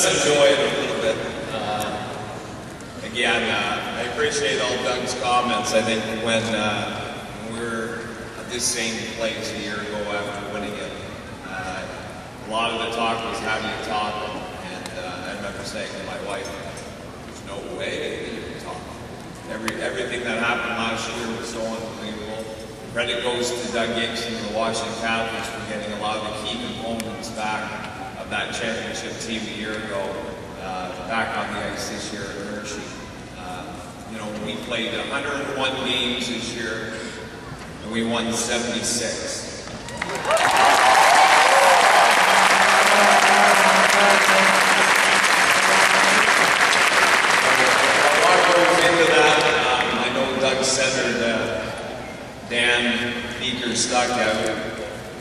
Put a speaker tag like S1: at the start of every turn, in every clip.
S1: us enjoy it a little bit. Again, I appreciate all Doug's comments. I think when we're at this same place a year ago after winning it, a lot of the talk was how do you talk, and I remember saying to my wife, there's no way that you can talk. Everything that happened last year was so unbelievable. Credit goes to Doug Gibson and the Washington Capitals for getting a lot of the key components back of that championship team a year ago, back on the ice this year at Hershey. You know, we played 101 games this year, and we won 76. Dan Beaker stuck out,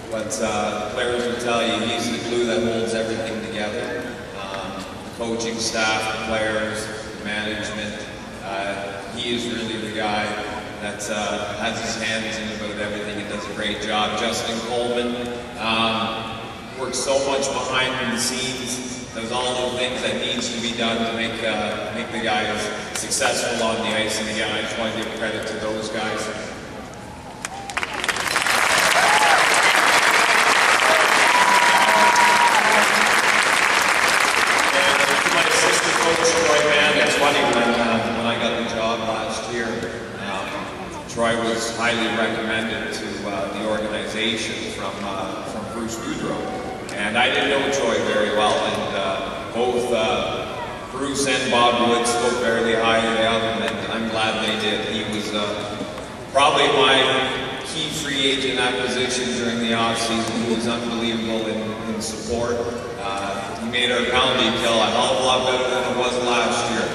S1: but the players will tell you he's the glue that holds everything together. The coaching staff, the players, the management, he is really the guy that has his hands in about everything and does a great job. Justin Coleman works so much behind the scenes, does all the things that needs to be done to make the guys successful on the ice. And again, I just want to give credit to those guys. Troy was highly recommended to the organization from Bruce Boudreau. And I didn't know Troy very well, and both Bruce and Bob Wood spoke very highly of him, and I'm glad they did. He was probably my key free agent acquisition during the offseason. He was unbelievable in support. He made our penalty kill a hell of a lot better than it was last year.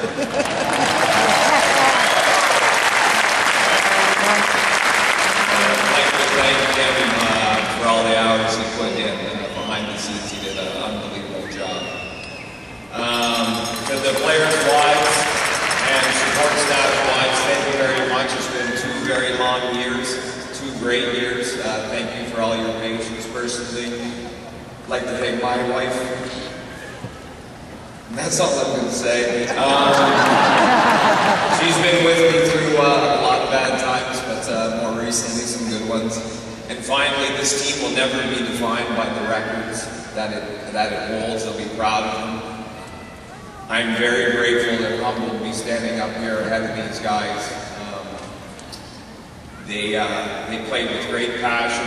S1: For all the hours he put in behind the scenes, he did an unbelievable job. To the players' wives and support staff wives, thank you very much. It's been 2 very long years, 2 great years. Thank you for all your patience. Personally, I'd like to thank my wife. And that's all I'm going to say. She's been with me through a lot of bad times, but more recently some good ones. And finally, this team will never be defined by the records that it holds. They'll be proud of them. I'm very grateful and humbled to be standing up here ahead of these guys. They played with great passion.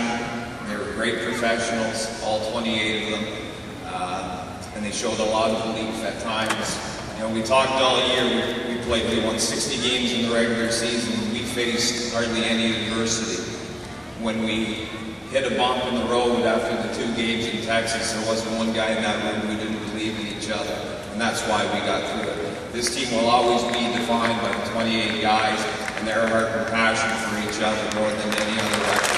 S1: They were great professionals, all 28 of them. And they showed a lot of belief at times. You know, we talked all year. We won 60 games in the regular season. We faced hardly any adversity. When we hit a bump in the road after the 2 games in Texas, there wasn't one guy in that room who didn't believe in each other. And that's why we got through it. This team will always be defined by the 28 guys and their heart and passion for each other more than any other record.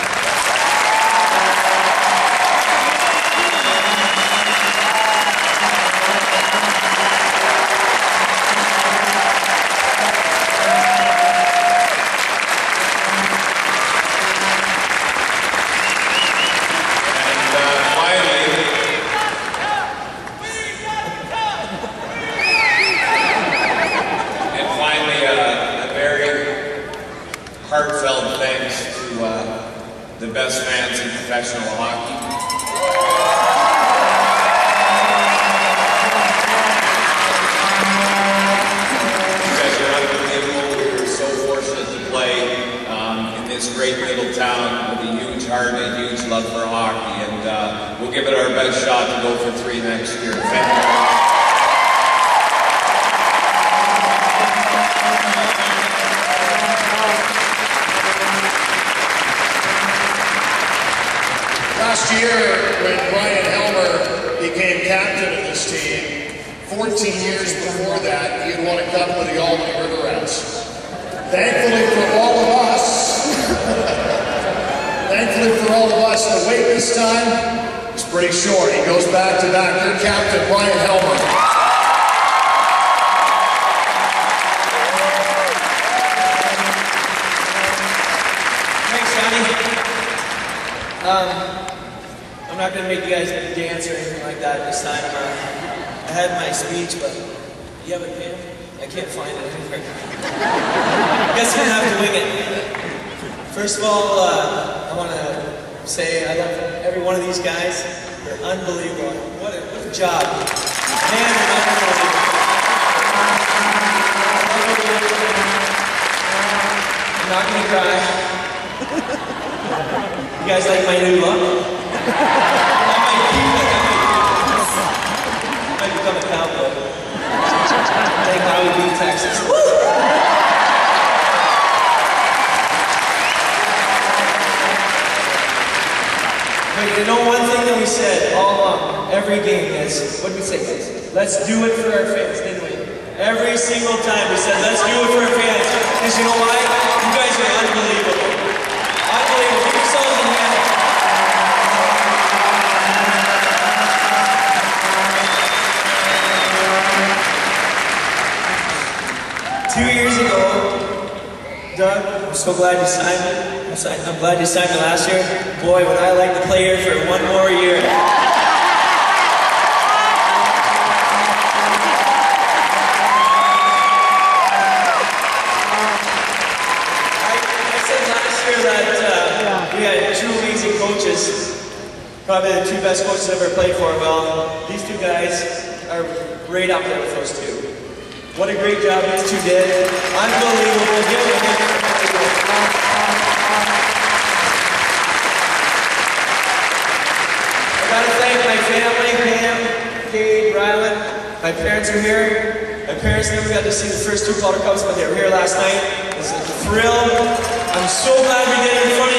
S1: Heartfelt thanks to the best fans in professional hockey. You guys are unbelievable. We were so fortunate to play in this great little town with a huge heart and a huge love for hockey, and we'll give it our best shot to go for 3 next year. Thank you.
S2: Last year, when Bryan Helmer became captain of this team, 14 years before that, he had won a cup with the Albany River Rats. Thankfully for all of us, the wait this time is pretty short. He goes back to back. Your captain, Bryan Helmer.
S3: Thanks, Johnny. I'm not going to make you guys dance or anything like that this time.
S4: I had my speech, but you have a pen? I can't find it anywhere. Guess I'm gonna have to wing it. First of all, I want to say I love every one of these guys. They're unbelievable. What a job. Man, they're unbelievable. I'm not gonna cry. You guys like my new look? I might become a cowboy. Like how we beat Texas. But you know one thing that we said all along, every game is, what did we say, guys? Let's do it for our fans, didn't we? Every single time we said, let's do it for our fans. Because you know why? You guys are unbelievable. Unbelievable. Give yourselves a hand. 2 years ago, Doug, I'm so glad you signed me. I'm glad you signed me last year. Boy, would I like to play here for one more year. I said last year that we had two amazing coaches, probably the two best coaches I've ever played for. Well, these two guys are right up there with those two. What a great job these two did. Unbelievable. Give them a hand. I gotta thank my family, Pam, Kate, Rylan. My parents are here. My parents never got to see the first two Calder Cups, but they were here last night. It's a thrill. I'm so glad we did it in front of you.